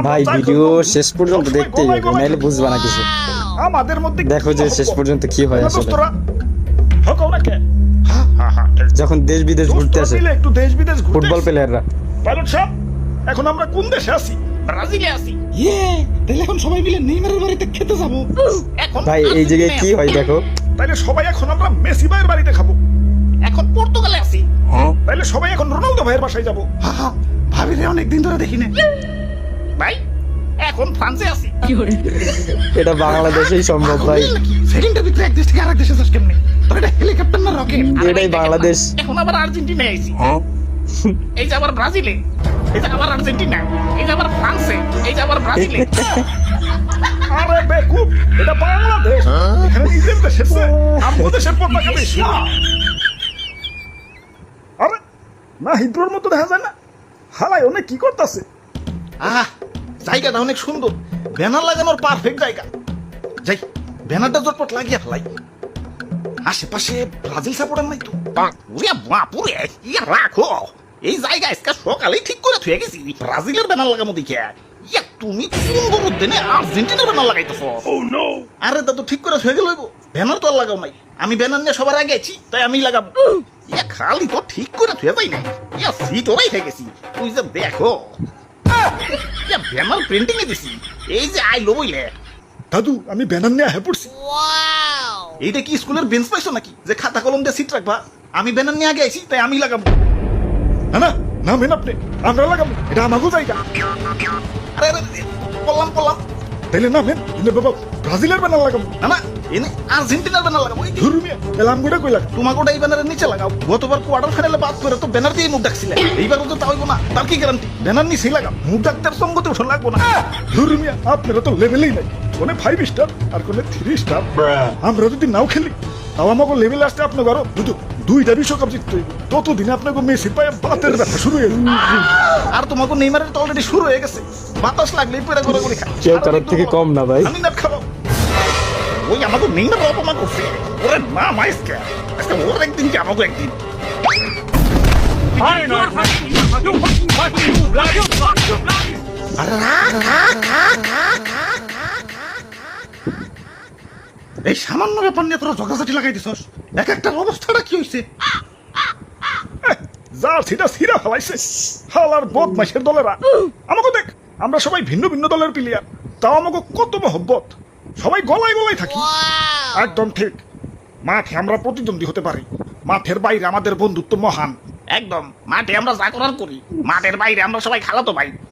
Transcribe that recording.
ভাই ভিডিও শেষ পর্যন্ত দেখতেই হবে, নাইলে বুঝবা না কিছু। আমাদের মধ্যে দেখো যে শেষ পর্যন্ত কি হয় আসলে। দোস্তরা হকও না কে যখন দেশ বিদেশ ঘুরতে আসে মিলে একটু দেশ বিদেশ ঘুরতে ফুটবল প্লেয়াররা। পাইলট সাহেব, এখন আমরা কোন দেশে আছি? ব্রাজিলে আছি। তাহলে এখন সবাই মিলে নেইমারের বাড়িতে খেতে যাব। এখন ভাই এই জায়গায় কি হয় দেখো। তাইলে সবাই এখন আমরা মেসি ভাইয়ের বাড়িতে খাবো। এখন পর্তুগালে আছি। তাইলে সবাই এখন রোনালদো ভাইয়ের বাসায় যাবো। ভাবিরে অনেকদিন ধরে দেখি না। ভাই এখন ফ্রান্সে আছি। এটা বাংলাদেশেই সম্ভব ভাই। সেকেন্ডের ভিতরে এক দেশ থেকে আরেক দেশে যাস কেমনে? তোর এটা হেলিকপ্টার না রকেট? এটাই বাংলাদেশ। এখন আবার আর্জেন্টিনায় আছি। এই যে আবার ব্রাজিলে, এই যে আবার আর্জেন্টিনা, এই যে আবার ফ্রান্সে, এই যে আবার ব্রাজিলে। আরে বেকুব, এটা বাংলাদেশ। এখানে নিজের দেশের চেয়ে আমাদের দেশের পতাকা বেশি। আরে না, হিব্রুর মতো দেখা যায় না। হালাই অনেক কি করতেছে। জায়গাটা অনেক সুন্দর, ব্যানার লাগানোর পারফেক্ট জায়গা। যাই ব্যানারটা জটপট লাগিয়ে ফেলাই। আশেপাশে ব্রাজিল সাপোর্টার নাই তো? ওরে বাপুরে, ইয়া রাখো। এই জায়গা আজকে সকালেই ঠিক করে থুয়ে গেছি ব্রাজিলের ব্যানার লাগানো দেখে। ইয়া তুমি সুন্দর উদ্যানে আর্জেন্টিনার ব্যানার লাগাইতেছো। আরে দাদু ঠিক করে থুয়ে গেল, ব্যানার তো আর লাগাও নাই। আমি ব্যানার নিয়ে সবার আগে আছি, তাই আমি লাগাবো। ইয়া খালি তো ঠিক করে থুয়ে যাই না। ইয়া সিট ওরাই হয়ে গেছি। তুই যে দেখো, ইয়া ব্যানার প্রিন্টিং এ দিছি। এই যে আই লো বইলে। দাদু আমি ব্যানার নিয়ে হ্যাঁ পড়ছি। এইটা কি স্কুলের বেঞ্চ পাইছো নাকি যে খাতা কলম দিয়ে সিট রাখবা? আমি ব্যানার নিয়ে আগে আইছি, তাই আমি লাগাবো। না না নামেন আপনি, আমরা লাগাবো, এটা আমাকেও জায়গা। আরে আরে বললাম তাইলে নামেন, এনে বাবা ব্রাজিলের ব্যানার লাগাবো। না না, এনে আর্জেন্টিনার ব্যানার লাগাবো। এই ধর্মিয়া এলাম গোটা কই লাগাবো। তোমাকে ওটা এই ব্যানারের নিচে লাগাও। গতবার কোয়ার্টার ফাইনালে বাদ করে তো ব্যানার দিয়ে মুখ ডাকছিলে। এইবারও তো তা হইব না। তার কি গ্যারান্টি? ব্যানার নিচেই লাগাবো, মুখ ডাক্তার সঙ্গতে ওঠা লাগবো না। ধর্মিয়া আপনারা তো লেভেলেই নাই, কোনে 5 স্টার আর কোনে 3 স্টার। আমরা যদি নাও খেলি তাও আমাকে লেভেলে আসতে আপনার ঘর দুটো 2টা বিশ্বকাপ জিততে হইব। ততদিনে আপনাকে মেসি পায়ে বাতের ব্যথা শুরু হয়ে যাবে। আর তোমাকে নেইমারের তো অলরেডি শুরু হয়ে গেছে। বাতাস লাগলেই পরে করে করে খায়। কেউ কারোর থেকে কম না ভাই। আমি না খাবো। ওই আমাকে নেইমার অপমান করছে। ওরে মা মাইসকে আজকে ওর একদিন কি আমাকে একদিন। এই সামান্য ব্যাপার নিয়ে তোরা ঝগড়াঝাটি লাগাই দিছস। এক একটার অবস্থাটা কি হইছে? জার্সিটা ছিঁড়া ফেলাইছে হালার বদমাইশের দলেরা। আমাকে দেখ, আমরা সবাই ভিন্ন ভিন্ন দলের প্লেয়ার, তাও আমাকে কত মহব্বত। সবাই গলায় গলায় থাকি। একদম ঠিক। মাঠে আমরা প্রতিদ্বন্দ্বী হতে পারি, মাঠের বাইরে আমাদের বন্ধুত্ব মহান। একদম মাঠে আমরা যা করার করি, মাঠের বাইরে আমরা সবাই খালাতো ভাই।